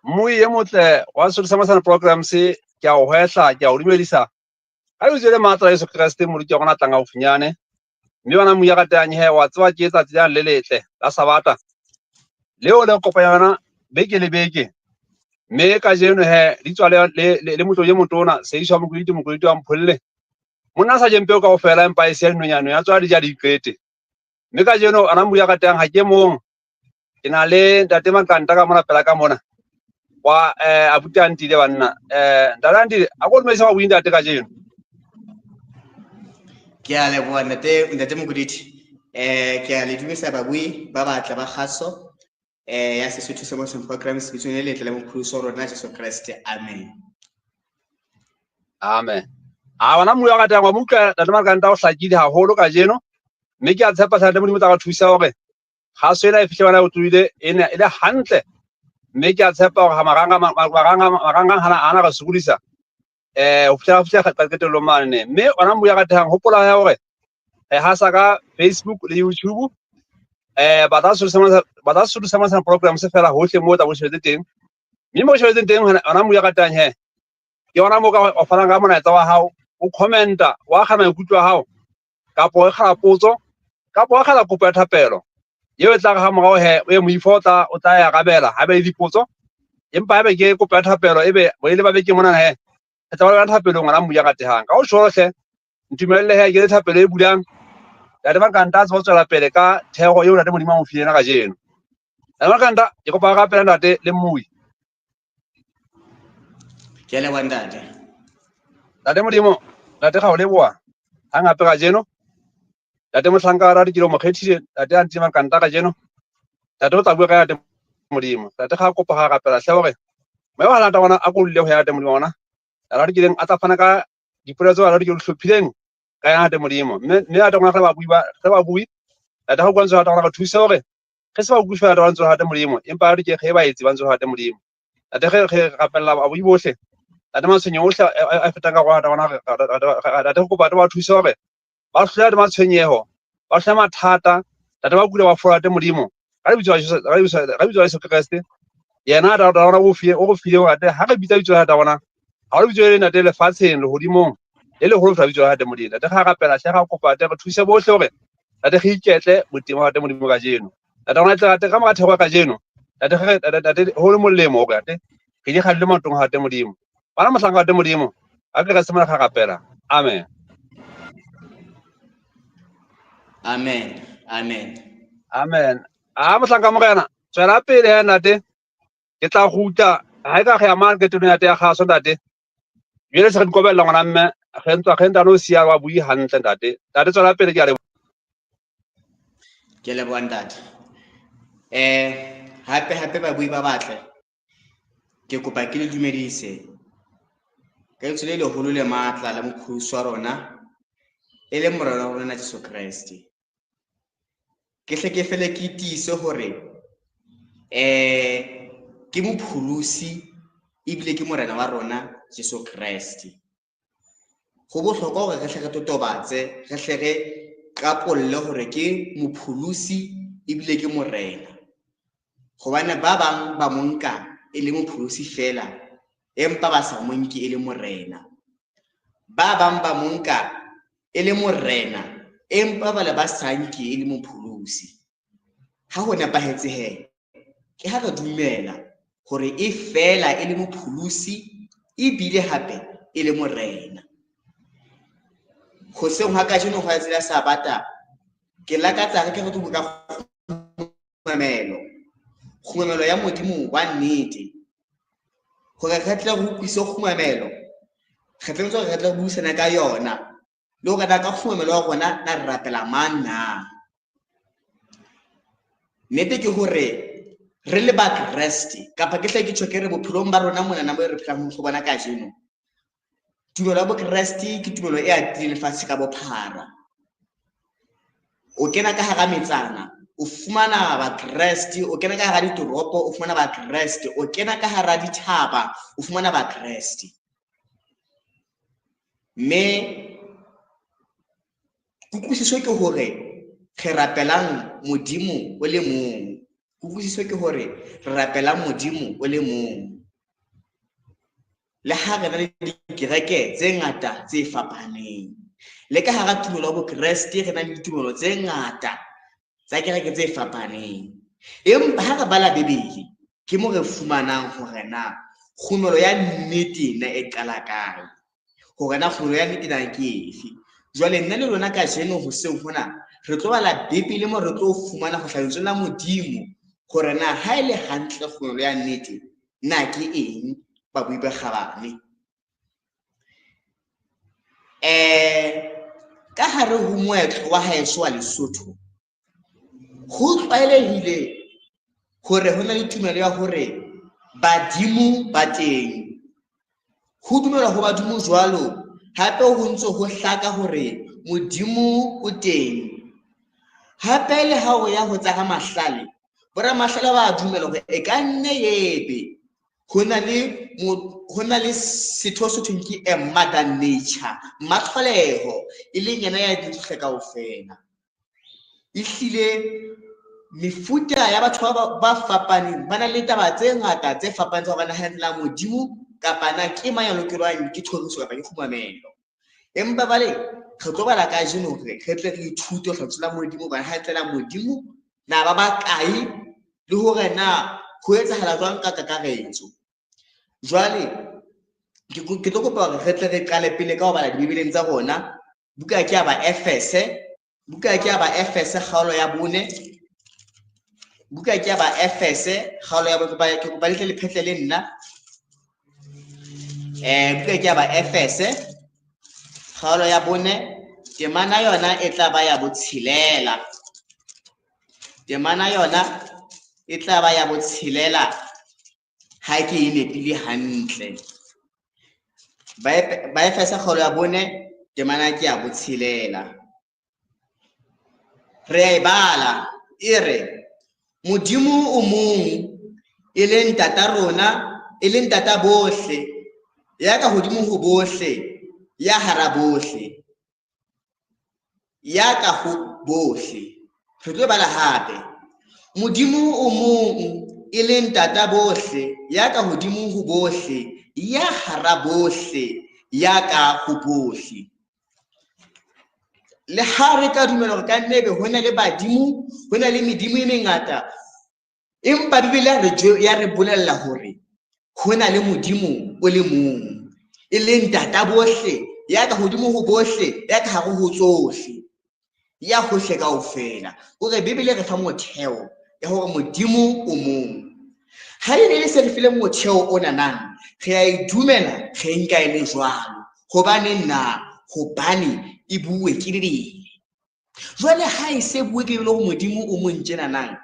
Mui ye motle wa Solusamazana programs ke a o hwehla ke a o dumedisa ga o tsele matla Yesu Kriste mo ke gona tanga o funyane mme bana mo ya gatang he wa tswa ke etsa tsa le letle la sabata leo le kopanya bana beke le beke mme ka jeno he di tswa le motho ye motona se iswa mo kuiti wa mpholle monna sa jempe ka o fela empa e se nonyano ya tswa di ja di ikwete mme ka jeno ana mo ya gatang ha ke mong ke na le ntate Makanta ka mona pela ka mona wa abuti antile banna ntalandi a go dumedisa wa buinda te ka jeno ke a leboa ntate Mokuditi ke a le dumedisa babui ba batla ba kgaso ya Sesotho Promotion Programs bitsong le letle la mopholoso rona Jesu Kriste amen amen a bana mo ya gatang wa mutla ntate Makanta o hlakile haholo ka jeno mme ke a tshepa sa mo tla ga thusa hore ga se ena e fihle bana o tuile ene ile hantle mme ke a tshepa hore ha maranga ana ga sokodisa o fitla ka ketelo mane mme ona mo ya gatang hopola ya hore ha sa ka Facebook le YouTube ba ta Solusamazana program se fela hohle mo ta bo shebetse teng mme mo shebetse teng ona mo ya gatang he ke ona mo ka o fana ka mona wa hao o commenta wa gana ikutwa hao ka po ga potso ka po ga la kopo ya thapelo ye tla ga mo he o mo ifota o tla ya gabela ha be dipotso empa be ke kopo ya thapelo ebe bo ile ba be ke mona he tla ba thapelo ngwana mo ya gatang ka o shohle ntumelele he ke thapelo e bulang ya de Makanta tso tswela pele ka thego eo ntate modimo mo fiena ka jeno ya Makanta ke kopa ga pela ntate le mmui ke le wandate ntate modimo ntate ga o leboa hanga pe ka jeno ntate mohlankara di kilo mo khethile ntate anti Makanta ka jeno ntate o tla bua ka ntate modimo ntate ga kopa ga pela hle hore me wa lata bona a go le ho ya ntate modimo bona ra di kileng a tla fana ka dipoletso ra di kilo hlophileng ka ya ntate modimo mme a tla gona ba bui ntate ga go kwantse ga tla thusa hore ge se ba kushwa ra ntse ntate modimo empa re ke ge ba etsi ba ntse ntate modimo ntate ge rapella ba bui bohle ntate matshwenyo ohle a fetang ka go ata bona ntate go kopa ba thusa hore ba hlola le matshwenyeho ba hlola mathata ntate ba kula ba fola ntate modimo ga bitso Yesu Kriste yena a rona o go file wa ntate ha re bitsa bitso la bona ha re bitso le ntate le fatsheng le hodimong le le holo fa bitso la ntate modimo ntate ga rapela hle ga kopa ntate re thuse bohle hore ntate ge iketle botimo wa ntate modimo ka jeno ntate rona tla ntate ka mo thego ka jeno ntate ho le molemo hore ntate ke di khalle matong ha ntate modimo bana mohlanga wa ntate modimo a ke ga se mona ga rapela amen amen amen amen a mohlanga mo gena tswela pele he ntate ke tla guta ha e ka ge amana ke tone ntate ya gaso ntate jele se re dikobela ngwana mme ge ntano o sia wa bui hantle ntate tswela pele ke a le ke le wandate hape babui ba batle ke kopa ke le dumedise ka tsole le holo le matla la mopholoso wa rona e le morena wa rona Jesu Kriste ke hle ke fele ke tiise hore ke mopholosi ebile ke morena wa rona Jesu Kriste go bohlokwa hore re hle re totobatse re hle re qapolle hore ke mopholosi ebile ke morena gobane ba bang ba monka e le mopholosi fela empa ba sa monke e le morena ba bang ba monka e le morena empa ba le ba sanke e le mopholosi ha ho nepahetse he ke ha re dumela hore e fela e le mopholosi ebile hape e le morena go seng ha ka jeno go tsela sabata ke lakatsa ke go buka khumamelo ya modimo wa nnete gore re tla go kwisa khumamelo re tsentse re tla buisana ka yona le go ka khumamelo ya rona na re rapela mang na nnete ke hore re le ba Kriste kapa ke hle ke tshokere bophelong ba rona mona na mo re phelang go bona ka jeno tumelo ya bo Kriste ke tumelo e atileng lefatshe ka bophara o kena ka hara metsana o fumana ba Kriste o kena ka hara ditoropo o fumana ba Kriste o kena ka hara dithaba o fumana ba Kriste me kutlwisiso ke hore re rapelang modimo o le mong kutlwisiso ke hore re rapela modimo o le mong le ha re na le dikereke tse ngata tse fapaneng le ka hara tumelo ya bokreste re na le ditumelo tse ngata tsa kereke tse fapaneng empa ha re bala Bebele ke mo re fumanang hore na kgumelo ya nnete na e qala kae hore na kgumelo ya nnete na ke efe. Jwale nna le lona ka jeno hoseng hona re tlo bala Bebele mo re tlo fumana go hlahiswa la modimo hore na ha ile hantle kgumelo ya nnete na ke eng ba bui ba kgabane. Ka hare ho moetlo wa haeso wa Lesotho ho tlwaelehile hore ho na le tumelo ya hore badimo ba teng, ho dumelwa ho badimo jwalo hape ho ntse ho hlaka hore modimo o teng. Hape le ha o ya ho tsa mahlale boramahlale ba dumela hore e ka nne yebe ho na le setho se thweng ke mother nature, matlholeho e leng yena ya ditsohle kaofela. Ehlile mefuta ya batho ba fapaneng ba na le taba tse ngata tse fapaneng tsa bana handla modimo kapa na ke mang ya lokelwang ke thoriso kapa ke khumamelo. Empa bale re tlo bala ka jeno hore re tle re ithute ho hlatsela modimo ba handla modimo na ba ba kae le hore na ho etsahala jwang ka kakaretso. Jwale ke tlo kopa hore re tle re qale pele ka ho bala dibebeleng tsa rona. Buka ke ya ba Efese, buka ke ya ba Efese kgaolo ya 4, buka ke ya ba Efese kgaolo ya 4 ke kopa le tle le phetlele nna. Buka ke ya ba Efese kgaolo ya 4 temana yona e tla ba ya botshelela, temana yona e tla ba ya botshelela ha ke e nepile hantle. Ba Efese kgaolo ya 4 temana ke ya botshelela. Re bala e re modimo o mong e leng ntata rona e leng ntata bohle ya ka hodimo ho bohle ya hara bohle ya ka ho bohle. Re tlo bala hape modimo o mong e leng ntata bohle ya ka hodimo ho bohle ya hara bohle ya ka ho bohle. Le ha re ka dumela hore ka nnebe ho na le badimo ho na le medimo e mengata empa Bibele ya re bolella hore ho na le modimo o le mong e leng ntata bohle ya ka hodimo ho bohle ya ka hare ho tsohle ya hohle kaofela. O re Bibele re fa motheo ya hore modimo o mong. Ha e le se re file motheo ona nang re a idumela re nka e le jwalo hobane na hobane e bue ke Bibele. Jwale ha e se bue ke le ho modimo o mong tjena nang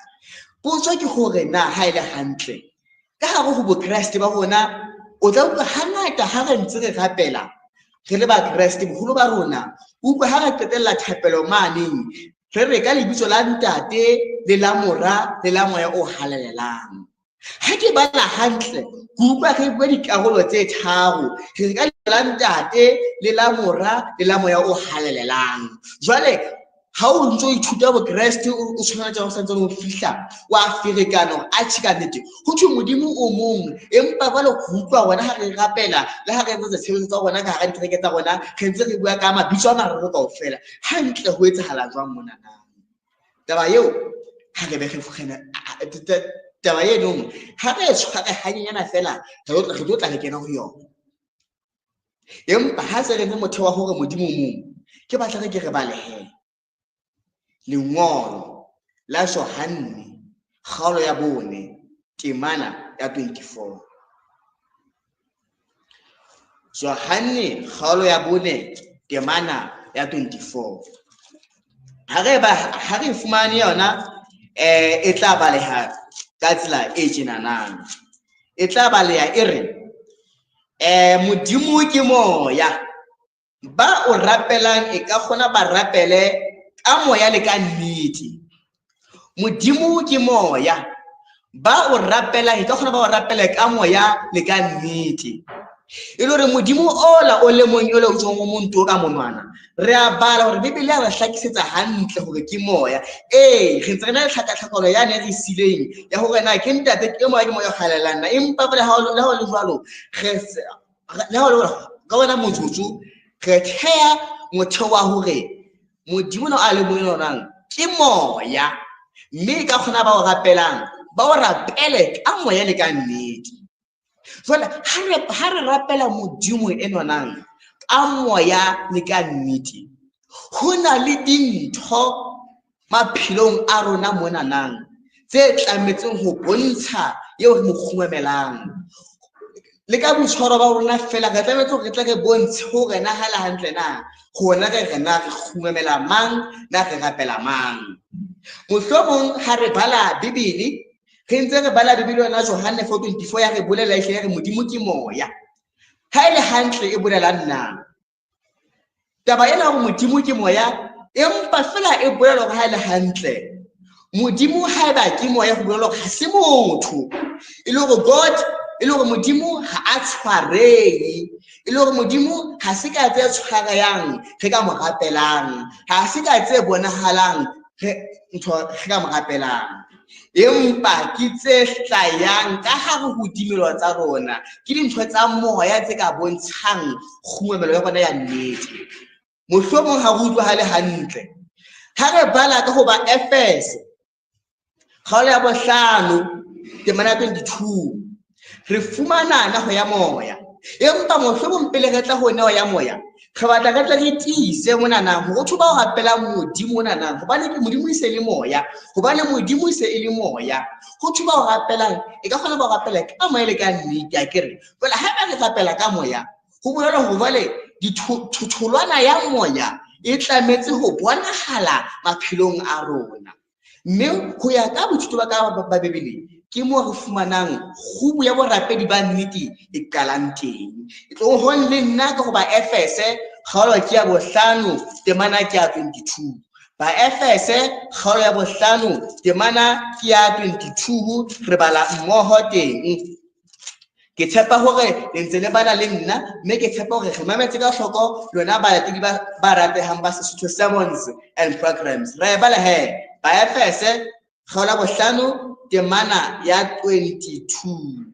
potso ke hore na ha ile hantle ka hare ho bokreste ba rona o tla utlwa hangata ha re ntse re rapela re le ba Kreste boholo ba rona utlwa ha re qetella thapelo maneng re ka lebitso la ntate le la mora le la moya o halalelang. Ha ke bala hantle ke utlwa re bua dikarolo tse tharo re ka lebitso la ntate le la mora le la moya o halalelang. Jwale ha o ntso ithuta bokreste o tshwana tsa ho santse o fihla wa ferekano a tshika nnete ho thwe modimo o mong empa jwale ho utlwa rona ha re rapela le ha re etsa tshebetso tsa rona ka hara dikereke tsa rona re ntse re bua ka mabitso a mararo kaofela hantle ho etsahala jwang mona na. Taba eo ha re be re fugena taba eno ha re tshware hanyenyana fela re tlo tla re kena ho yona. Empa ha se re ne motheo wa hore modimo o mong ke batla re ke re balehe lengolo la Johane kgaolo ya 4 temana ya 24. Johane kgaolo ya 4 temana ya 24. Ha re fumane yona e tla baleha ka tsela e tjenanang. E tla baleha e re modimo ke moya ba o rapelang e ka kgona ba rapele ka moya le ka nnete. Modimo ke moya ba o rapela e ka kgona ba o rapela ka moya le ka nnete. e le hore modimo ola o le mong ole o tswang mo muntu ka monwana re a bala hore bibele ya re hlakisetsa hantle hore ke moya re ntse re na le tlhakatlhakano yane re sileng ya hore na ke ntate ke moya kgalelang empa pele ha o le jwalo ka wena motsotso re thea motho wa hore modimo a le mong yonang ke moya mme ka khona ba o rapelang ba o rapele ka moya le ka nnete. Jwale ha re rapela modimo enwanang ka moya le ka nnete ho na le dintho maphelong a rona mona nang tse tlametseng ho bontsha eo re mo khumamelang le ka boitshwaro ba rona fela re tlametse hore re tle re bontshe hore na hala hantle na hona re na re khumamela mang na re rapela mang. Mohlomong ha re bala Bibele re ntse re bala Bibele yona Johane 4:24 ya re bolela ya re modimo ke moya ha ile hantle e bolela nna taba ena hore modimo ke moya empa fela e bolela hore ha ile hantle modimo ha eba ke moya ho bolela hore ha se motho e le hore God e le hore modimo ha a tshwarei e le hore modimo ha se ka tse tshwareyang re ka mo rapelang ha se ka tse bonahalang re ka mo rapelang empa ke tse hlayang ka hare ho dimelo tsa rona ke dintho tsa moya tse ka bontshang khumamelo ya rona ya nnete. Mohlomong ha re utlwahale hantle ha re bala ka ho ba Efese kgaolo ya 5 temana 22 re fumana na ho ya moya empa mohlomong pele re tla ho neo ya moya re batla re tla re tiise mona na ho thuba ho rapela modimo mona na hobane ke modimo ise le moya hobane modimo ise e le moya ho thuba ho rapelang e ka kgona ba rapela ka moya le ka nnete a kere wala ha ba re rapela ka moya ho bolela ho vale dithuthulwana ya moya e tlametse ho bonahala maphelong a rona mme ho ya ka bothuto ba ka ba Bibele ke mo re fumanang khubu ya borapedi ba nnete e qalang teng e tlo ho le nna ka go ba Efese kgaolo ke ya 5 temana ke ya 22 ba Efese kgaolo ya 5 temana ke ya 22 re bala mmoho teng ke tshepa hore le ntse le bana le nna mme ke tshepa hore re mametse ka hloko lona balatedi ba ratehang ba Sesotho sermons and programs re bala he ba Efese kgaolo ya 5 temana ya 22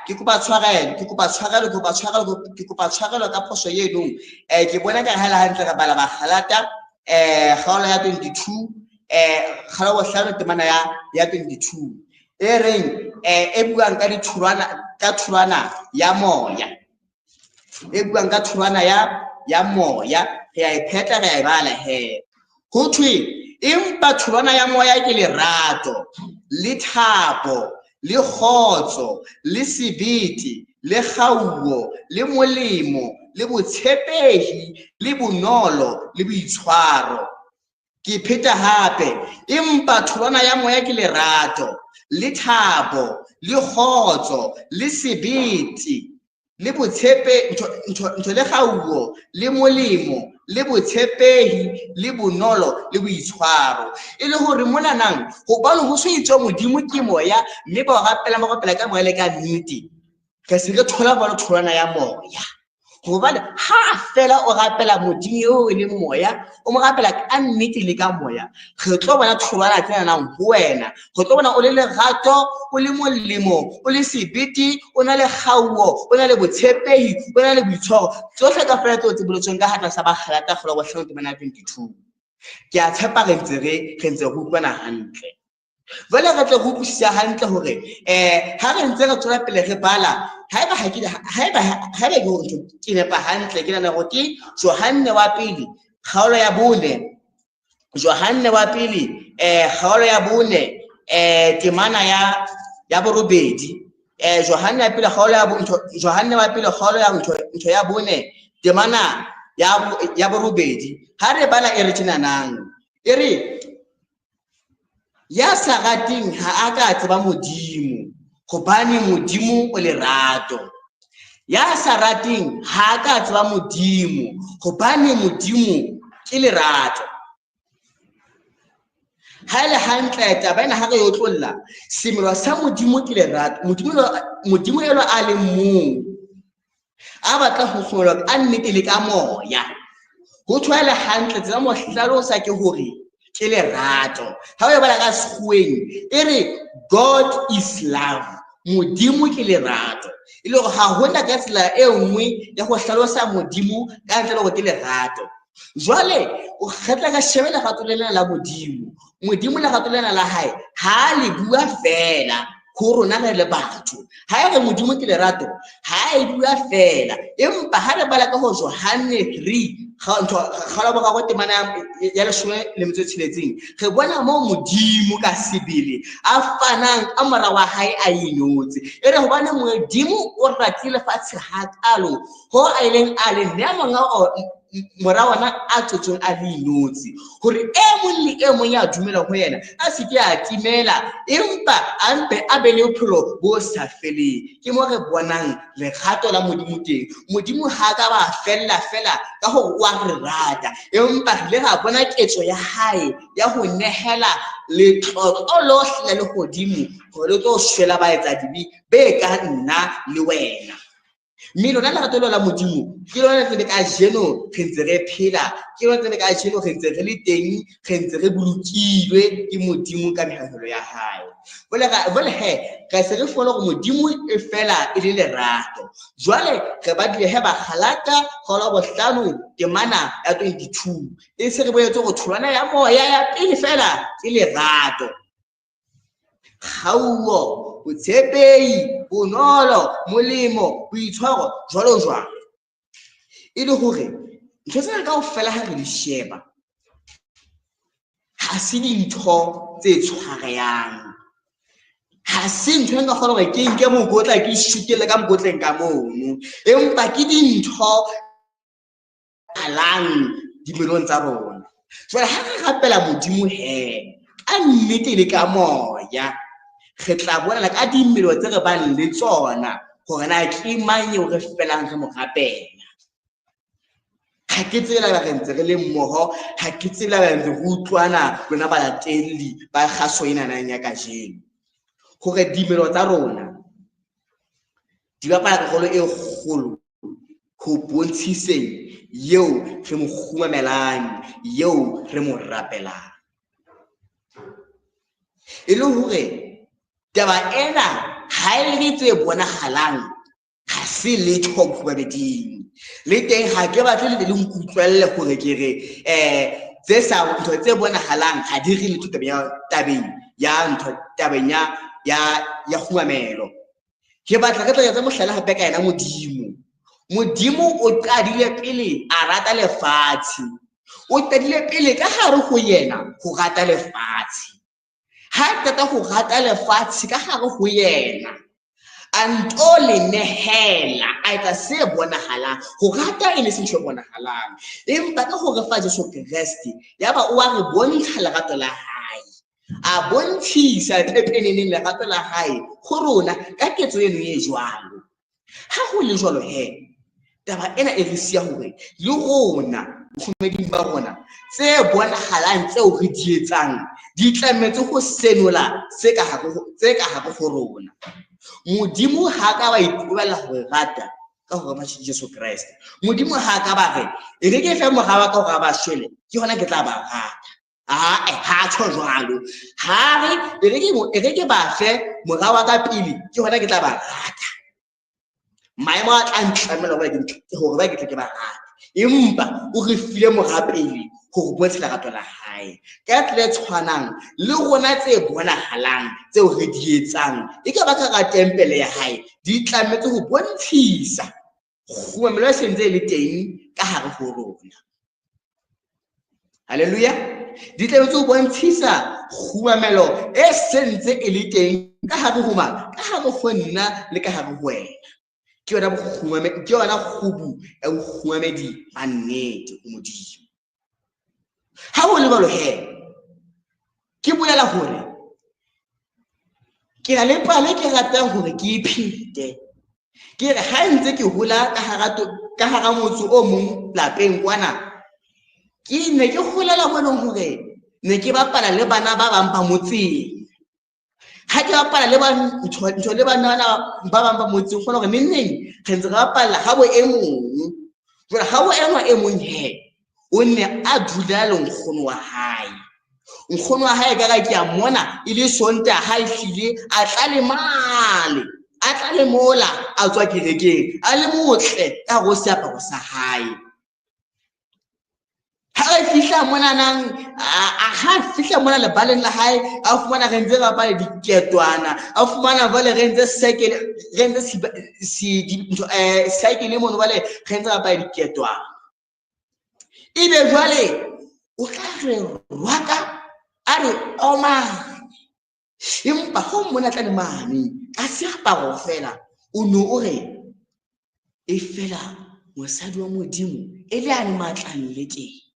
ke kopa tshwarelo ka phoso eno ke bona ka hala hantle ka bala ba khalata kgaolo ya 22 kgaolo ya 5 temana ya 22 e reng e buang ka thulwana ya moya e buang ka thulwana ya moya re a ipheta re a bala he ho thwe empa thulwana ya moya ke lerato le thapo le khotso le sebete le kgauwo le molemo le botshepehi le bonolo le boitshwaro ke pheta hape empa thulwana ya moya ke lerato le thabo le khotso le sebete le botshepe ntho le kgauwo le molemo le botshepehi le bonolo le boitshwaro e le hore mona nang ho ba ho se itswa modimo ke moya mme ba rapela ka moya le ka nnete ka se re thola ba tholwana ya moya hobane ha fela o rapela modimo eo e le moya o mo rapela ka nnete le ka moya re tlo bona tholwana tsena nang ho wena re tlo bona o le lerato o le molemo o le sebete o na le kgauwo o na le botshepehi o na le boitshwaro tsohle ka fela tse boletsweng ka hata sa ba khalata kgolo wa 22 ke a tshepa re ntse re utlwana hantle vale re tle go utlwisisa hantle hore ha re ntse re tswela pele re bala haeba ke nepa hantle ke nana go ke Johane wa pele kgaolo ya 4 Johane wa pele kgaolo ya 4 temana ya borobedi Johane wa pele kgaolo ya Johane wa pele kgaolo ya ntho ya 4 temana ya borobedi ha re bala e re tsenanang e re ya sa rateng ha a ka tseba modimo hobane modimo o lerato ya sa rateng ha a ka tseba modimo hobane modimo ke lerato ha ile hantle taba ena ha re yo tlolla semelo sa modimo ke lerato modimo elo a le mong a batla ho kgolwa ka nnete le ka moya. Ho tshwela hantle tsela mo hlalosa ke hore ke lerato. Ha o bala ka sekgoeng e re God is love, modimo ke lerato. E le hore ha hona ka tsela e nngwe ya ho hlalosa modimo ka ntle le hore ke lerato. Jwale o kgetla ka shebe lerato lena la modimo. Modimo lerato lena la hae ha le bua fela ho rona re le batho. Ha re modimo ke lerato ha e bua fela, empa ha re bala ka ho Johane 3 kgala ba go temana ya 16 re bona mo modimo ka sebele a fanang ka mora wa hae a inotse. E re hobane modimo o ratile fatshe ha kalo ho a ileng a le ne manga mora wana a tsotsong a le inotse hore e mong le e mong ya dumela ho yena a se ke a timela, empa a mpe a be le bophelo bo sa feleng. Ke mo re bonang lerato la modimo teng. Modimo ha ka ba fella ka ho wa re rata, empa le ga bona ketso ya hae ya ho nehela le tlotlo lohle le godimo ho le tlo shwela ba etsa dibi be ka nna le wena. Mme lona lerato la modimo ke lona le ka jeno re ntse re phela, ke lona le ka jeno re ntse re le teng, re ntse re bolokilwe ke modimo ka mehahelo ya hae. Vole he ka se re fola go modimo e fela e le lerato. Jwale re batle he ba Galata kgolo bohlano temana ya 22 e se re boetse go tholwana ya moya ya pele fela ke lerato. Kgauo, botshepehi, bonolo, molemo, boitshwaro jwalo. E le hore ntho tsena kaofela ha re di sheba ha se dintho tse tshwarehang, ha se ntho e nka kgona hore ke nke mokotla ke shukele ka mokotleng ka mono, empa ke dintho alang dimelong tsa rona. Jwale ha re rapela modimo he ka nnete le ka moya, re tla bona ka dimelo tse re bang le tsona hore na ke mang eo re felang re mo rapela. Ha ke tsela ba re ntse re le mmoho, ha ke tsela ba ntse re utlwana lona balatedi ba kgaso ena nang ya kajeno, hore dimelo tsa rona di bapala karolo e kgolo ho bontshiseng yeo re mo kgumamelang, yeo re mo rapelang. E le hore taba ena ha e le tse bonahalang ha se letho bobeding le teng ha ke batle le nkutlwelle hore ke re tse sa ntho tse bonahalang ha di re letho tabeng ya khumamelo. Ke batla ke tla tsa mohlala hape ka ena modimo o qadile pele a rata lefatshe, o qadile pele ka hare ho yena ho rata lefatshe. Ha qeta ho rata lefatshe ka hare ho yena a nto le nehela a etsa se bonahalang. Ho rata e ne se ntho e bonahalang, empa ka hore fa Jesu Kriste yaba o a re bontsha lerato la hae, a bontshisa pepeneneng lerato la hae ho rona ka ketso eno e jwalo. Ha ho le jwalo he, taba ena e re sia hore le rona bofumeding ba rona tse bonahalang tseo re di etsang di tlametse ho senola tse ka hare ho rona. Modimo ha ka ba itlwela ho rata ka hore ba Jesu Kriste. Modimo ha ka ba re ke fe morawa ka hore ba shwele ke hona ke tla ba rata. Ha tsho jwalo, ha re ke ba fe morawa ka pele ke hona ke tla ba rata. Maemo a tla ntlamela hore ba ke ba rata, empa o re file morapele ho bontsha lerato la hae ka tle tshwanang le rona tse bonahalang tseo re di etsang e ka ba ka tempele ya hae di tlametse ho bontshisa khumamelo e sentse le teng ka hare ho rona. Haleluya. Di tlametse ho bontshisa khumamelo e sentse e le teng ka hare ho mang, ka hare ho nna le ka hare ho wena. Ke yona khubu ya khumamedi ba nnete ho modimo. Ha ho le jwalo he, ke bolela hore ke na le pale ke ratang hore ke iphete, ke re ha ntse ke hola ka hara motse o mong lapeng kwana, ke ne ke holela boneng hore ne ke bapala le bana ba bang ba motseng. ha ke bapala le ba ntho le bana ba bang ba motseng kgona hore neng re ntse re bapala ha bo e mong jwale ha bo enwa e mong he o ne a dula le nkgono wa hae nkgono wa hae ka ga ke a mona ile sonta ha ihlile a tla le mola a tswa kerekeng a le motle ka go seaparo sa hae ha re fihla mona nang ha fihla mona lebaleng la hae a fumana re ntse ba bapala diketwana a fumana vale re ntse cycle mono vale re ntse ba bapala diketwana ebe jwale o tla re rwaka a re omane empa ho mona tla le mane ka seaparo fela o no o re e fela mosadi wa modimo e le a le matlang le teng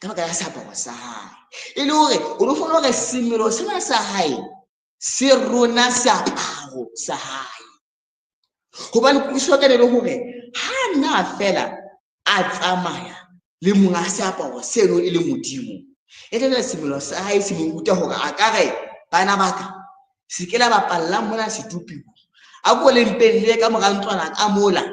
ka baka la seaparo sa hae e le hore o lo fona hore semelo sena sa hae se rona seaparo sa hae hobane o hloka le hore ha na fela a tsamaya le monga seaparo seno e le modimo e le semelo sa hae se mo ruta hore a ka re bana baka se ke la bapalla mona setupi a go le mpelle ka morantswana ka mola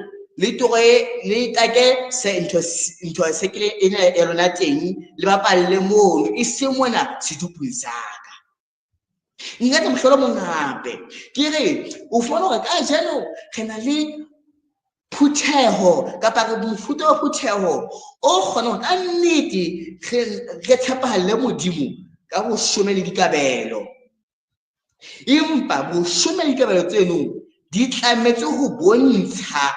le tore le take se ntho se ke ene e rona teng le bapalle mono e se mona setuping saka nna ke mohlolo mongape ke re o fona hore ka jeno re na le phutheho kapa re mofuta wa phutheho o kgona ka nnete re tshepahalle modimo ka bo shome le dikabelo empa bo shome le dikabelo tseno di tlametse ho bontsha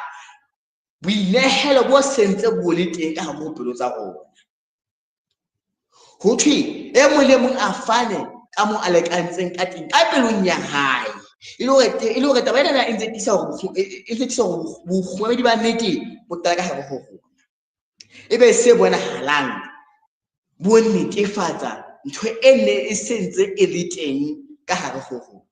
boinehelo bo sentse bo le teng ka ho pelo tsa rona ho thwe e mong le mong a fane ka mo a lekantseng ka teng ka pelong ya hae e le hore taba ena e ntse tisa hore bokgwedi ba nnete bo tla ka hare ho rona ebe se bonahalang bo netefatsa ntho e ne e sentse e le teng ka hare ho rona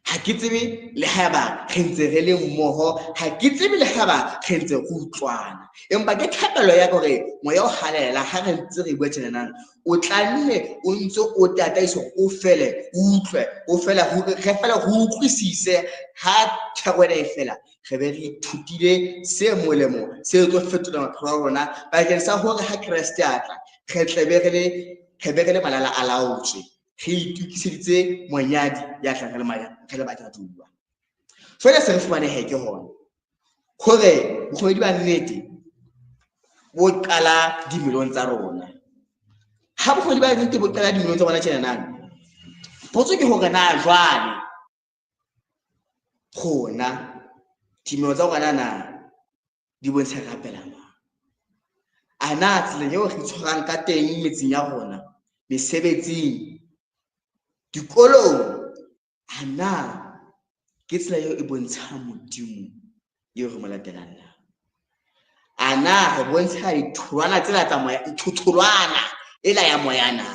ha ke tsebe le haeba re ntse re le mmoho ha ke tsebe le haeba re ntse re utlwana empa ke thapelo ya gore moya o halela ha re ntse re bua tjena o tlanne o ntse o tataiso o fele utlwe o fela re fela go utlwisise ha thagwela e fela re be re ithutile se molemo se tlo fetola maphelo a rona bakeng sa hore ha Kriste a tla re tlebe re le malala a laotswe re itukiseditse monyadi ya tlang re le batatuwa fela se re fumanehe ke hona hore bokgwedi ba nnete bo qala dimelong tsa rona ha bokgwedi ba nnete bo qala dimelong tsa rona tjena nang potso ke hore na jwale khona dimelo tsa rona na di bontsha rapela ana tsela eo re tshwarang ka teng metseng ya rona mesebetsing dikolong ana ke tsela eo e bontshang modimo eo re mo latelang ana re bontsha ditholwana tsela tsa moya thutholwana ela ya moya na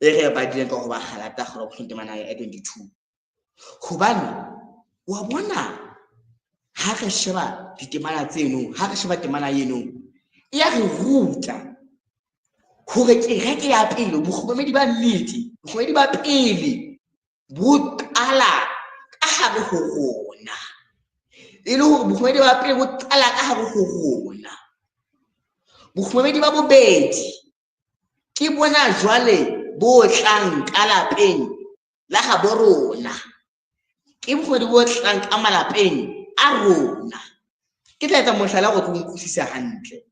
e re ba dileng ka go ba galata go hlontsemana ya 22 hobane wa bona ha re sheba ditemana tseno ha re sheba temana eno ya re ruta hore kereke ya pele bokgomedi ba nnete bokgomedi ba pele bo qala ka hare ho rona e le hore bokgomedi ba pele bo qala ka hare ho rona bokgomedi ba bobedi ke bona jwale bo tlang ka lapeng la ha bo rona ke bokgomedi bo tlang ka malapeng a rona ke tla etsa mohlala go tlo nkutlwisisa hantle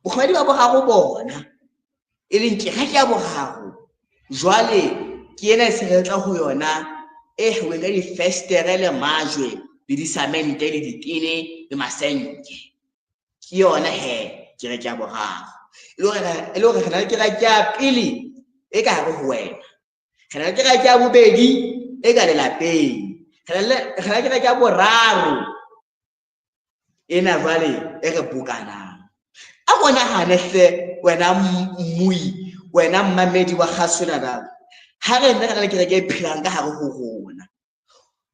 bokgomedi ba boraro bona e leng kereke ya boraro jwale ke ena se re tla ho yona we ka difestere le majwe le disamente le ditene le masenke ke yona kereke ya boraro e le hore re na le kereke ya pele e ka hare ho wena re na le kereke ya bobedi e ka lelapeng re na le kereke ya boraro ena jwale e re bukanang a bona hanehle wena mmui wena mmamedi wa kgasona ha re nne re na le kereke e phelang ka hare ho rona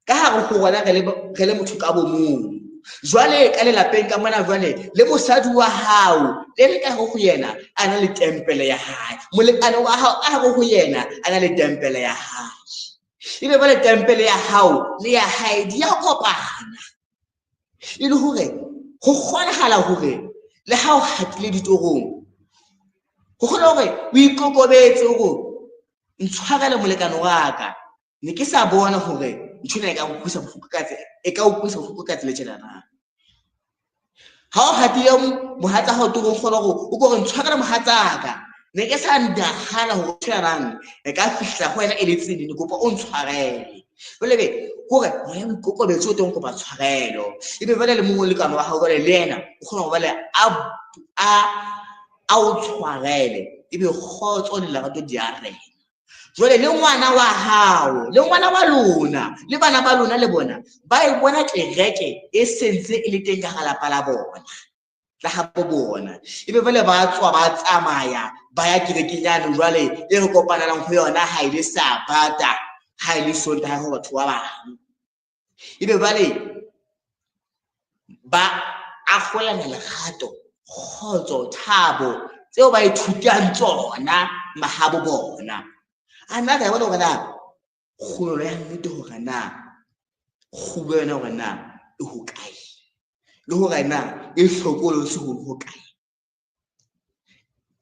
ka hare ho rona re le motho ka bo mong jwale ka lelapeng ka mona jwale le mosadi wa hao le le ka go yena a na le tempele ya hae, molekane wa hao a go yena a na le tempele ya hae. Ebe ba le tempele ya hao le ya hae di a kopana e le hore go kgonahala hore le ha o hatile ditorong go kgona hore o ikokobetse go ntshwarele molekane wa ka, ne ke sa bona hore ntshwana e ka go pusa bohloko ka tsela tjena na. Ha o hatile mohatsa ha o torong kgona hore o go re ntshwarele mohatsaka, ne ke sa ndahana hore tshwarang e ka fihla go wena e le tsene ne kopa o ntshwarele. Jwale hore moya o ikokobetse o teng kopa tshwarelo, ebe ba le mongwe lekano wa hao jwale le yena o kgona go ba le a o tshwarele, ebe kgotso le lerato di a rena. Jwale le ngwana wa hao le ngwana wa lona le bana ba lona le bona ba e bona kereke e sentse e le teng ka lapa la bona la habo bona, ebe bale ba tswa ba tsamaya ba ya kerekeng jwale e re kopanelang go yona ha ile Sabata ha ile Sontaga go batho ba bang, ebe bale ba agolana lerato, kgotso, thabo tseo ba ithutang tsona mahabo bona. Ana ga bona bona kgolo ya nnete hore na khubo yona hore na e ho kae le hore na e hlokolo se ho kae.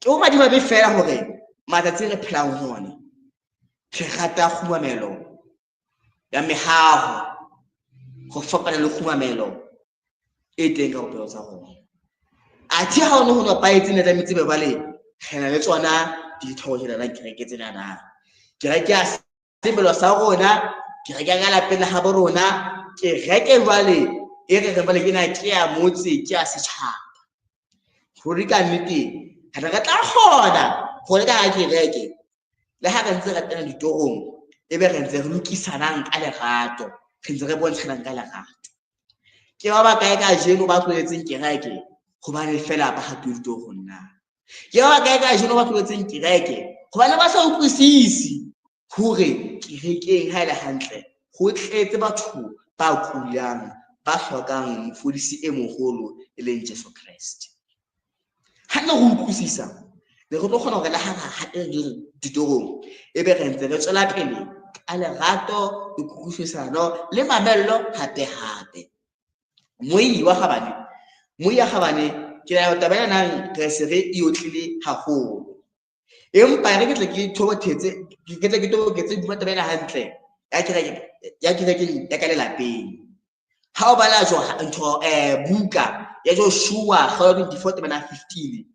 Ke o madima be fela hore matsatsi re phelang hona re rata khumamelo ya mehaho go fapana le khumamelo e teng ka bopelo tsa rona. Athi ha ono ho ba etse ne tla metse be bale khena le tsona di thohela la kereke tsena na. Kereke ya sebelo sa rona, kereke ya lapeng la habo rona, kereke jwale e re bale ke na ke ya motse ke ya setjhaba. Hore ka nnete ha re tla kgona gore ka kereke le ha re ntse re tena ditorong ebe re ntse re lokisanang ka lerato, re ntse re bontshana ka lerato. Ke ba kae ka jeno ba tloletseng kereke hobane fela ba hatwe ditorong na. Ke ba kae ka jeno ba tloletseng kereke hobane ba sa utlwisisi hore kerekeng ha ile hantle go tletse batho ba kulang ba hlokang mfodisi e mogolo e leng Jesu Kriste. Ha nna go utlwisisa le go kgona gore la ha ditorong ebe re ntse re tswela pele ka lerato le kutlwisisano le mamello hape. Moi wa gabane ke la tabela nang re se re iotlile haholo, empa re ke tle ke thobothetse ke toboketse di matabela hantle ya kereke ya ka lelapeng. Ha o bala jo ntho buka ya Joshua 24:15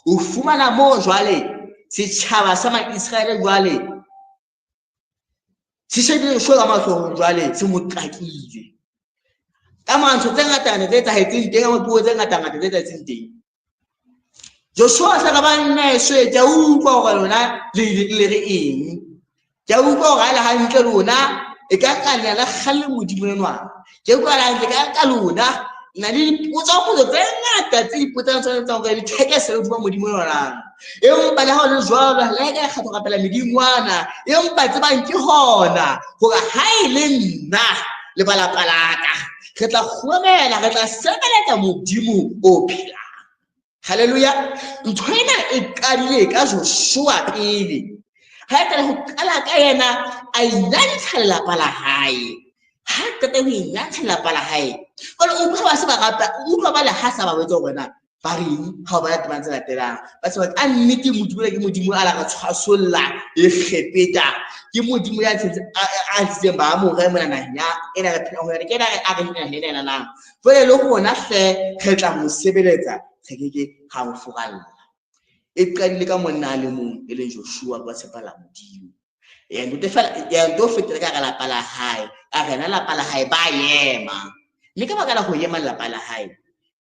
o fumana mo jwale setjhaba sa Israel jwale se shebile shoga matlo jwale se motlakile ka mantsho tse ngata ne tse etsahetseng teng, mo puo tse ngata tse etsahetseng teng. Joshua sa ka banna se ja utlwa gore lona le re eng, ja utlwa gore ala hantle lona e ka kanya la khalle modimo enwa, ke utlwa la hantle ka lona na le dipotso tse ngata tse dipotsang tsa gore di thekese le modimo enwa. Empa le ha le jwalo le ka kgatho kapela medingwana, empa tsebang ke hona gore ha ile nna le balapalaka re tla khomela, re tla sebeletsa modimo o phela. Haleluya. Ntho ena e qadile ka Joshua pele, ha tla go kala ka yena a inantsha lelapa la hae, ha tata o inantsha lelapa la hae gore o ba se ba rata o ba le hasa ba wetsa gore na ba reng ha ba tla tse latelang ba se ba a nnete modimo ke modimo a la ka tshwasolla e khepeta ke modimo ya tsetse a tsetse ba mo re mona nya ena re phela ho re ke na a re nna nang jwale le gona hle re tla mo sebeletsa tshekeke ha mo fugalla. E qadile ka monna le mong e le Joshua ba tshepala modimo ya ndo fela ya ndo fetela ka lapa la hae a rena lapa la hae ba yema mme ka baka la go yema lapa la hae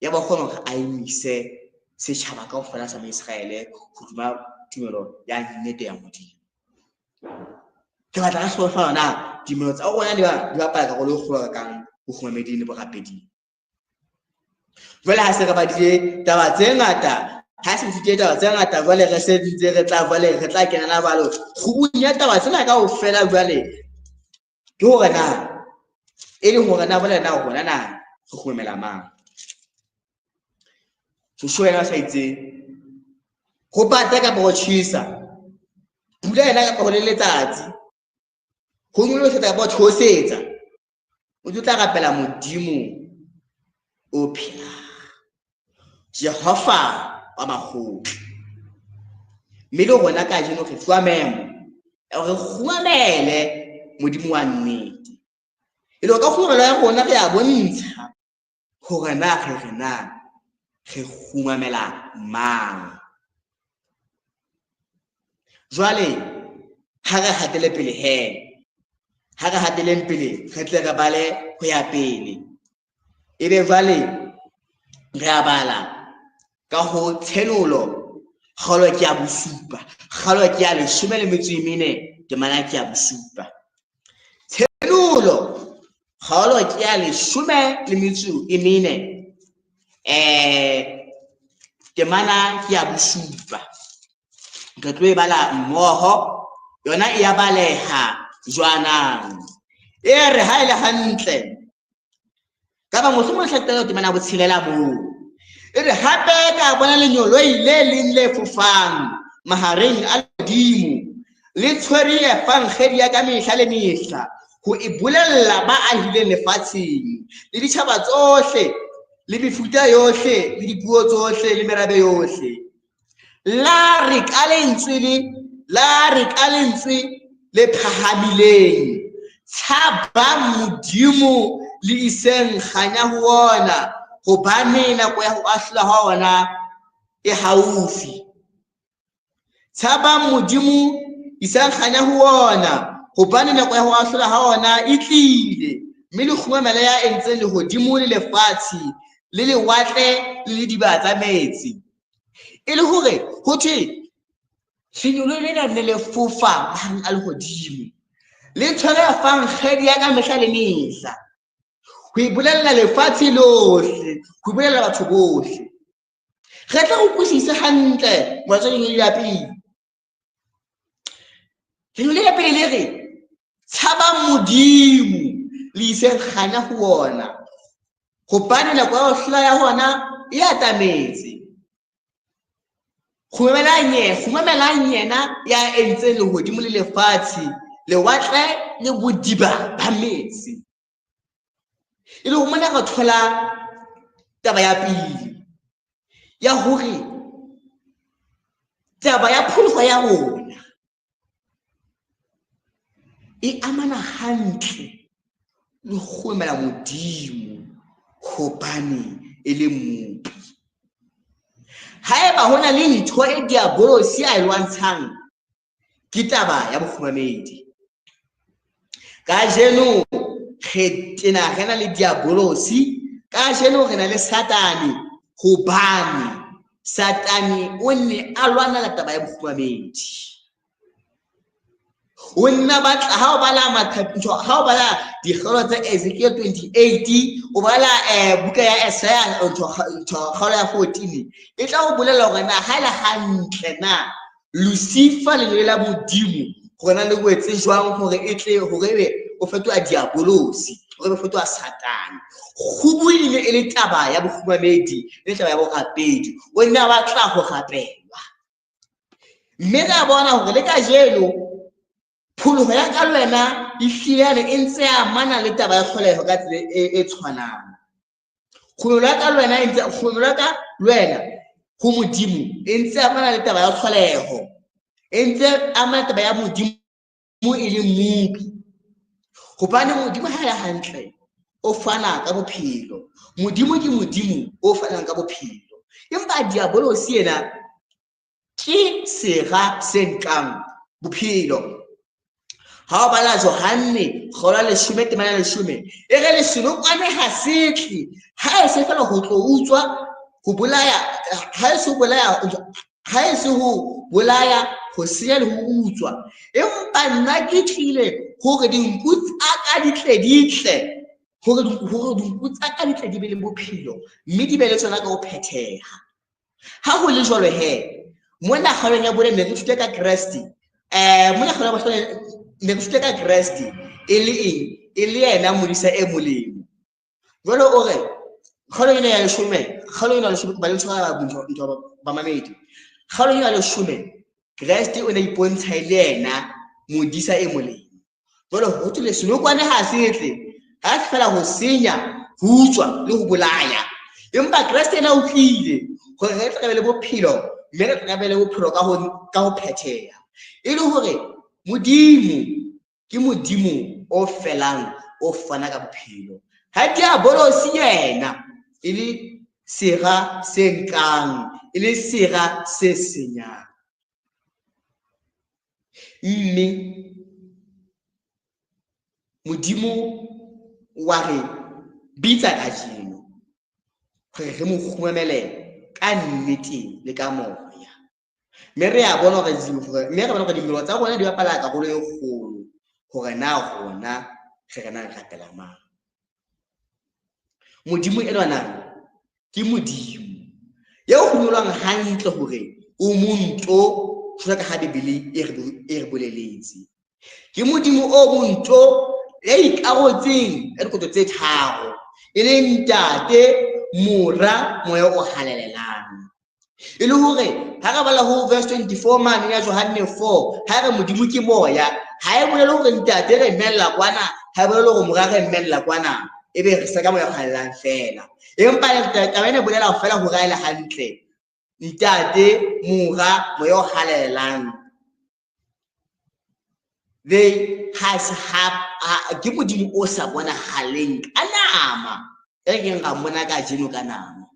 ya ba kgona go a imise setšhaba ka go fela sa Israele go duma tumelo ya nnete ya modimo. Ke batla go hlola na dimelo tsa rona di ba pala ka go le go kang go khomedi le borapedi. Jwale ha se ka ba di taba tse ngata, ha se di taba tse ngata jwale re se di re tla jwale re tla kena na balo go bunya taba tsena ka go fela jwale ke hore na e le hore na bona na hona na re kgumamela mang shosho wena sa itse go bata ka bo tshisa pula ena ka go le letsatsi go nyolo setsa bo tshosetsa o tla rapela modimo o phela Jehova wa magotla mme le gona ka jeno re fuwa memo re kgumamele modimo wa nnete ile ka kgumamela ya gona re a bontsha gore na re kgumamela mang jwale ha re hatele pele ha re hateleng pele re tle re bale go ya pele ebe jwale re a bala ka ho tshenolo kgolo ke ya bosupa kgolo ke ya 14 temana ke ya bosupa tshenolo kgolo ke ya 14 temana ke ya bosupa re tlo e bala mmoho yona e ya baleha jwanang e re ha ile hantle ka ba mohlomong hlatelo temana botshelela moo e re hape ka bona lenyolo ile leng le fofang mahareng a Modimo le tshwere e fangkgedi ya ka mehla le mehla ho e bolella ba ahileng lefatsheng le ditjhaba tsohle le mefuta yohle le dipuo tsohle le merabe yohle la re kalentswe le phahamileng tshaba Modimo le iseng kganya ho ona hobane nako ya ho ahlola ha ona e haufi tshaba Modimo iseng kganya ho ona hobane nako ya ho ahlola ha ona e tlile mme le kgumamela ya entse le hodimo le lefatshe le lewatle le dibatsa metsi e le hore ho thwe senyolo lena le fofa hang a le hodimo le tshwara fangkgedi ya ka mehla le mehla ho ibolella lefatshe lohle ho ibolella batho bohle re tla utlwisisa hantle motsweding ya pele le pele le re tshaba Modimo le iseng kganya ho ona hobane nako ya ho hlola ya hona e atametse kgumamela yena ya entse le hodimo le lefatshe lewatle le bodiba ba metsi ile ho mona ga thola taba ya pele ya hore taba ya pholoho ya rona e amana hantle le kgumamela Modimo hobane e le mopi haeba hona le ntho e diabolosi a lwantshang ke taba ya bofumamedi ka jeno re tena rena le diabolosi ka jeno rena le satani hobane satani o ne a lwana la taba ya bofumamedi o nna batla ha o bala mathapitho ha o bala dikgolo tsa Ezekiel 28 o bala buka ya Isaiah kgolo ya 14 e tla o bolela hore na ha ile hantle na Lucifer le la Modimo gona le boetse jwang hore e tle hore be o fetoa diabolosi hore be fetoa satani go buile e le taba ya bofumamedi le taba ya borapedi o nna batla go gapelwa mme ra bona hore le ka jeno pholoho ya ka lwena e hlile e ntse ya mana le taba ya kgoleho ka tsela e tshwanang kgolo ya ka lwena ho Modimo e ntse ya mana le taba ya kgoleho e ntse ama taba ya Modimo e le mopi hobane Modimo ha ya hantle o fana ka bophelo Modimo ke Modimo o fanang ka bophelo empa diabolosi ena ke sera se nkang bophelo ha o bala Johane kgola 10:10 e re le senokwane ha setli ha e se fela ho tlo utswa ho bolaya ha e se ho bolaya ho siya le ho utswa empa nna ke tlile hore dinku tsa ka ditle hore dinku tsa ka ditle di be le bophelo mme di be le tsona ka ho phetheha ha ho le jwalo he mona kgalong ya bone ne re fute ka Kriste mona kgalong ba hlole ne re fute ka Kriste e le yena modisa e molemo jwalo o re kgaolo ena ya leshome ba le tshwara ba mamedi kgaolo ena ya leshome Kreste o ne ipontsha ile yena modisa e molemo jwale ho tsile senokwane ha se tle ha se fela ho senya ho utswa le ho bolaya empa Kreste ena o tlile hore re tle le bophelo mme re tle le bophelo ka ho phetheha e le hore modimo ke modimo o felang o fana ka bophelo ha diabolosi yena e le sera se nkang e le sera se senyang mme modimo wa re bitsa ka jeno hore re mo kgumamele ka nnete le ka moya mme re a bona hore dimelo tsa rona di bapala karolo e kgolo hore na rona re rapela mang modimo enwana ke modimo ya o humolwang hantle hore o monto jwalo ka ha Bibele e re boleletse ke modimo o monto ya ikarotseng ka dikoto tse tharo e le ntate mora moya o halelelang e le hore ha re bala ho verse 24 mane ya Johane 4 ha re modimo ke moya ha e bolele hore ntate re mmella kwana ha e bolele hore mora re mmella kwana ebe re se ka moya o halelang fela empa taba ena bolela fela hore a ile hantle ntate mora moya o halelang they has ke modimo o sa bona haleng ka nama e keng ga mona ka jeno ka nama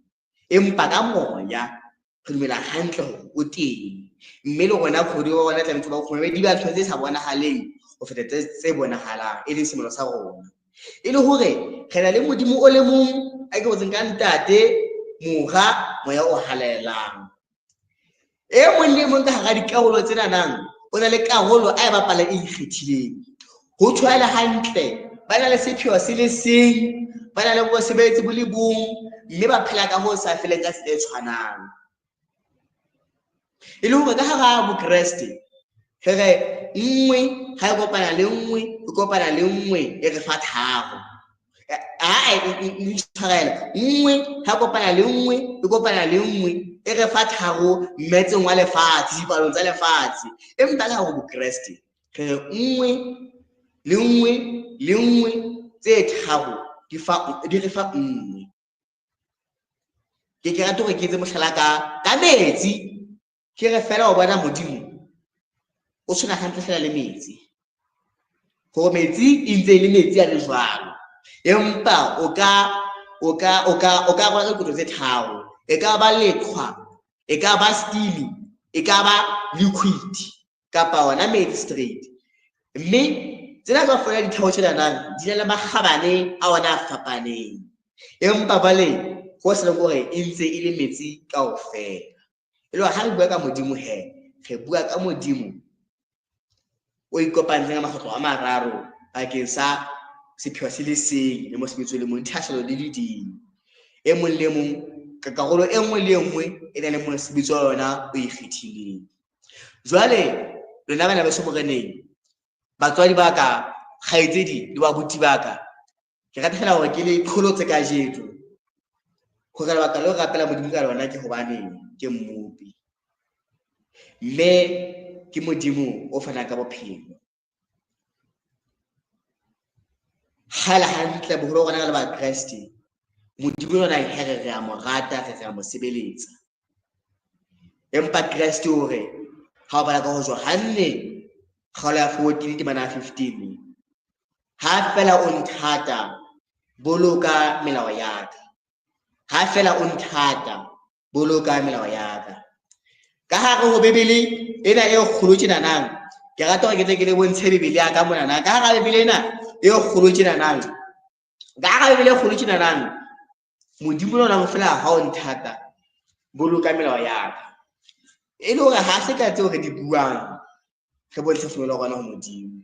empa ka moya re dumela hantle hore o teng mme le gona khodi wa bona tlametse ba khome di ba tshwetse sa bona haleng o feta tse bonahalang e le semelo sa rona e le hore re na le modimo o le mong a ke botseng ka ntate mora moya o halelang e mong le mong ka hara dikarolo tsena nang o na le karolo a e bapala e ikgethileng ho tshwaela hantle ba na le sepheo se le seng ba na le mosebetsi bo le bong mme ba phela ka ho sa feleng ka se tshwanang e le hore ka hara bo Kreste re nngwe ha e kopana le nngwe e kopana le nngwe e re fa tharo tshwarela nngwe ha kopana le nngwe e kopana le nngwe e re fa tharo mmetseng wa lefatshe dipalong tsa lefatshe empa ka ho Kreste re nngwe le nngwe tse tharo di re fa nngwe ke rata hore ke tse mohlala ka metsi ke re fela o bona modimo o tshwana hantle fela le metsi ho metsi e ntse le metsi a le jwalo empa o ka rwala dikoto tse tharo e ka ba leqhwa e ka ba steam e ka ba liquid kapa ona metsi straight mme tsena ka fela dithao tsena nang di na le makgabane a ona a fapaneng empa bale ho se le gore e ntse e le metsi kaofela e le ha re bua ka modimo re bua ka modimo o ikopantseng makgotlo a mararo bakeng sa sepheo se le seng le mosebetsi le mong thahlo le ding e mong le mong ka karolo e nngwe le nngwe e na le mosebetsi wa yona o ikgethileng jwale lona bana ba semoreneng batswadi ba ka kgaitsedi le babuti ba ka ke ratela hore ke le kgolotse ka jetso ho ka lebaka le ho rapela modimo ka lona ke hobane ke mmupi mme ke modimo o fana ka bophelo hala hantle boholo rona ka le ba Kreste modimo yona re a mo rata re a mo sebeletsa empa Kreste o re ha ba la ka ho Johane kgaolo ya 14 temana 15 ha fela o nthata boloka melao ya ka ha fela o nthata boloka melao ya ka hare ho Bibele ena e kgolo tjena nang ke rata hore ke tle ke le bontshe Bibele ya ka mona nang ka hare Bibele ena e kgolo tjena nang ka hare Bibele e kgolo tjena nang modimo lona mo fela ha o nthata boloka melao ya ka e le hore ha se ka tseo re di buang re bontshe felo la rona ho modimo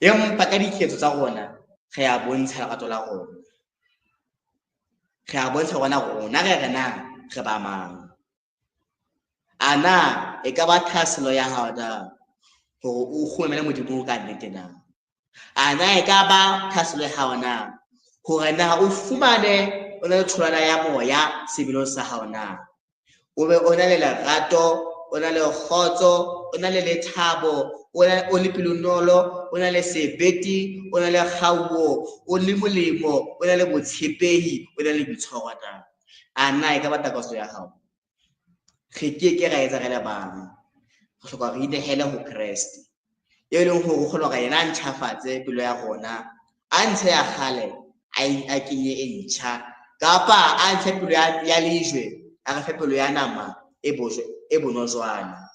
empa ka diketso tsa rona re a bontsha lerato la rona re a bontsha rona re na re ba mang ana e ka ba thaselo ya hao na hore o kgomele modimo ka nnete na ana e ka ba thaselo ya hao na hore na o fumane o na le tholwana ya moya sebelong sa hao na, o be o na le lerato, o na le kgotso, o na le lethabo, o le pelonolo, o na le sebete, o na le kgauo, o le molemo, o na le botshepehi, o na le boitshwaro na. A na e ka ba takaso ya hao? Re ke ra etsa re le bang, re hloka re inehele ho Kreste e leng hore o kgona hore yena a ntjhafatse pelo ya rona, a ntshe ya kgale a kenye e ntjha, kapa a ntshe pelo ya lejwe a re fe pelo ya nama e bonojwana.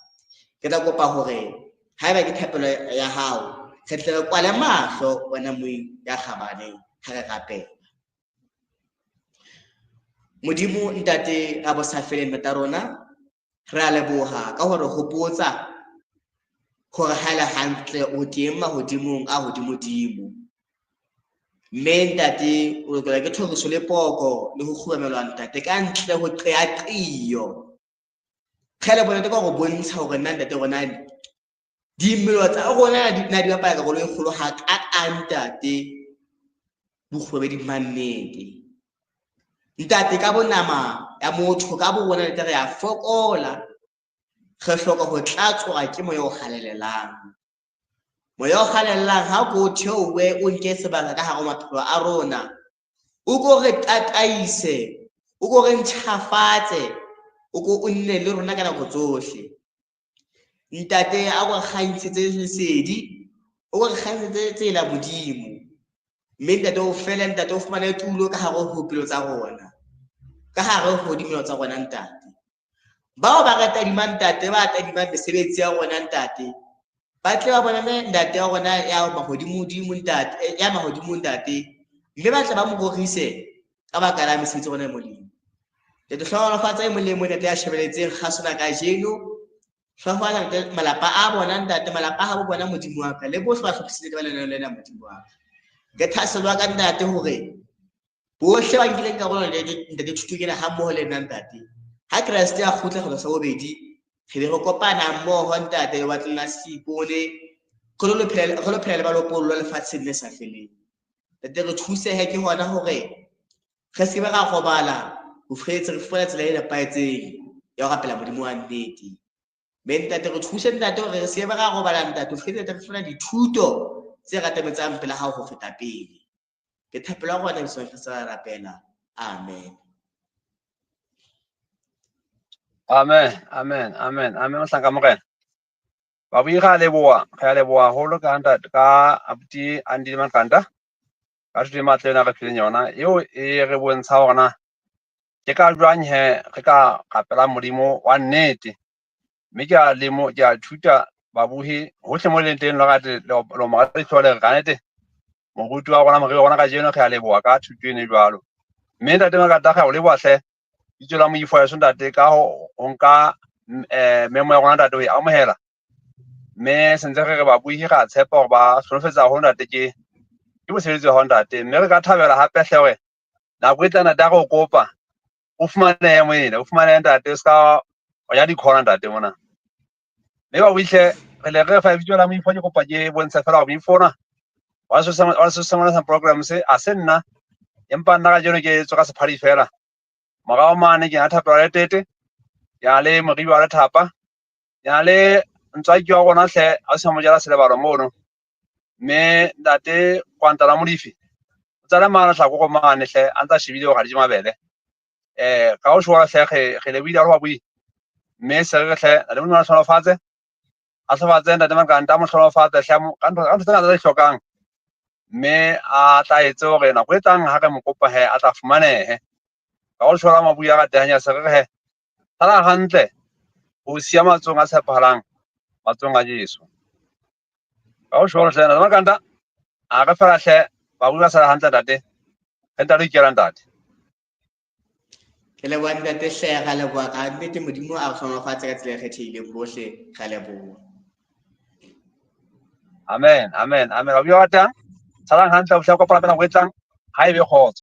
Ke tla kopa hore haeba ke thapelo ya hao, re tle re kwale mahlo wena moeng ya kgabaneng ha re rapela. Modimo ntate a bo sa feleng ntate rona, re a leboha ka hore hopotsa hore ha le hantle o teng mahodimong a hodimodimo. Mme ntate o lokela ke thoriso le poko le ho kgubemelwa ntate ka ntle ho qeaqeo. Re le bonnete ka hore bontsha hore nna ntate rona dimelo tsa rona na di bapala karolo e kgolo ha ka ntate bokgwebe di mannete. Ntate ka bonama ya motho ka bo bona ntate re a fokola, re hloka ho tlatswa ke moya o halelelang. Moya o halelelang ha ko theowe o nke sebaka ka hare ho maphelo a rona, o ko re tataise, o ko re ntjhafatse, o ko o nne le rona ka nako tsohle. Ntate a go kgantshetse lesedi, o go kgantshetse tsela modimo, mme ntate o fele ntate o fumane tulo ka hare ho pelo tsa rona, ka hare ho dimelo tsa rona ntate. Bao ba rata dimang ntate, ba tadimang mesebetsi ya rona ntate, ba tle ba bonane ntate ya rona ya mahodimo ntate, ya mahodimo ntate, mme ba tle ba mo rorise ka baka la mesebetsi rona e molemo. Ntate hlohonolofatsa e molemo ntate ya shebeletseng kgasona ka jeno, hlohonolofatsa malapa a bona ntate, malapa a habo bona modimo wa ka, le bohle ba hlophisitseng ba lenang lena modimo wa ka. Ke thaselwa ka ntate hore bohle ba nkileng karolo ntate thuto kena ha mmoho le nna ntate, ha Kreste a kgutla kgwedi sa bobedi, re be re kopana mmoho ntate le batlela seipone, re lo phela le balopollo lefatsheng le sa feleng. Ntate re thusehe ke hona hore re se be ra robala ho fetse re fela tsela e nepahetseng ya ho rapela modimo wa nnete. Mme ntate re thuse ntate hore re se be ra robala ntate ho fetse re fela dithuto tse ratametsang pela hao ho feta pele. Ke thapelo ya rona e se sa rapela. Amen. Amen, amen, amen, amen. O hlanka morena. Ba bui ga leboa holo ka ntate ka abuti Andi Makanda. Ka thuto matle na re phileng yona eo e re bontsha hore ke ka jwang he re ka kapela modimo wa nnete. Mme ke a lemo ke a thuta babuhi hohle mo leng teng lo mo re hlole ga nnete moruti wa rona morero wa rona ka jeno ge a leboa ka thuto ene jwalo. Mme ntate Makanda ga o leboa hle itjola moifo ya ntate ka ho nka memo ya rona ntate ho e amohela. Mme sentse re babuhi ga tshepa hore ba hlonolofetsa ho ntate ke mosebetsi wa ntate. Mme re ka thabela hape hle hore nako e tla ntate go kopa o fumane moena, o fumane ntate o ska o ya dikhona ntate mona. Mme ba buihle re le re fa itjola moifo ke kopa ke bontsha fela ho moifona wa so program se a se nna empa nna ka jeno ke tsoka sephadi fela. Morao mane ke a thapela le tete ya le moribi wa lethapa ya le ntswaki wa gona hle a se mo jala selebalo mono. Mme ntate kwantala modifi o tsala mana tla go mane hle a ntsa shebile go ga di mabele ka o shwa hle ge le bile go bui. Mme se re hle le mona hlonofatse a tlhofatse ntate Makanda mo hlonofatse hle mo ka ntho tsena tse hlokang. Mme a tla etse hore nako e tlang ha re mo kopa he a tla fumanehe ka o shwa mabui a ga tanya se re he tala hantle ho sia matsong a tshepahalang matsong a Jesu. Ka o shwa hle ntate Makanda a re fela hle ba bua sa hantle ntate enta le kera ntate. Ke leboha ntate hle ga leboha ka nnete modimo a hlohonolofatse ka tsela e kgethehileng bohle ga leboha. Amen, amen, amen. Ba bua tang salang hantle o hla kopana pela go etlang ha ebe kgotso.